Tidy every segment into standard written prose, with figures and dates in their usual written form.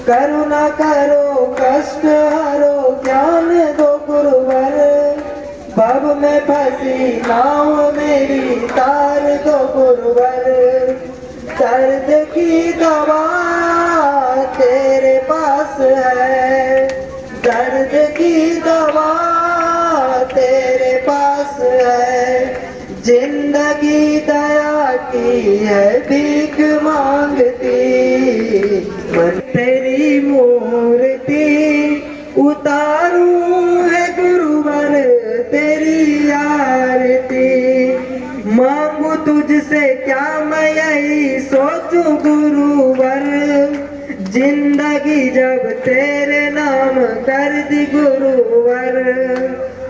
करुणा करो कष्ट हरो ज्ञान दो गुरुवर। भव में फंसी नाव मेरी तार दो गुरुवर। दर्द की दवा तेरे पास है, दर्द की दवा तेरे पास है। जिंदगी दया की है भीख मांगती, मन तेरी मूर्ति उतारूं है गुरुवर तेरी आरती। मांगू तुझसे क्या मैं यही सोचूं गुरुवर। जिंदगी जब तेरे नाम कर दी गुरुवर।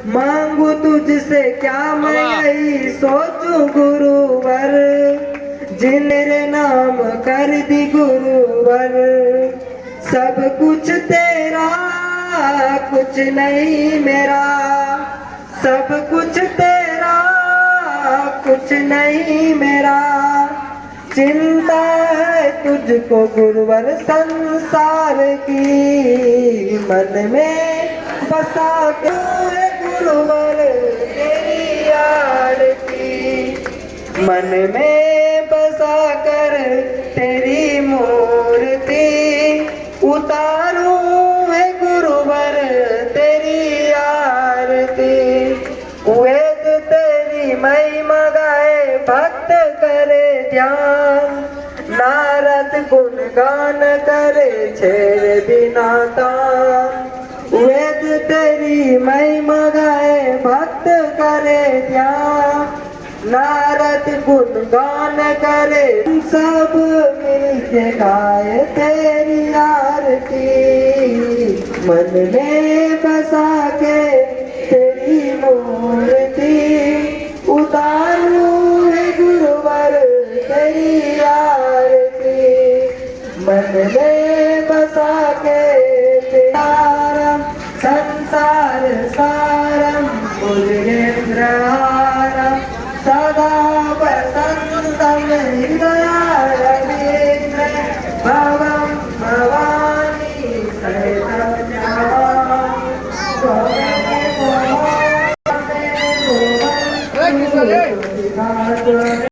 मांगू तुझसे क्या मैं यही सोचूं गुरुवर। जिन्हें नाम कर दी गुरुवर। सब कुछ तेरा कुछ नहीं मेरा, सब कुछ तेरा कुछ नहीं मेरा। चिंता है तुझको गुरुवर संसार की, मन में बसा के गुरुवर तेरी आरती। मन में बसा कर तेरी मूर्ति उतारूं है गुरुवर तेरी आरती। वेद तेरी महिमा गाए भक्त करे ध्यान। नारद गुणगान करे छेड़ बिना तान। वेद तेरी महिमा गाए भक्त करे ध्यान। नारद गुणगान करे सब मिलके गाए तेरी आरती। मन में बसा के तेरी मूर्ति उतारूं है गुरुवर तेरी आरती। मन में बसा के तेरा संसार सारम भूल गए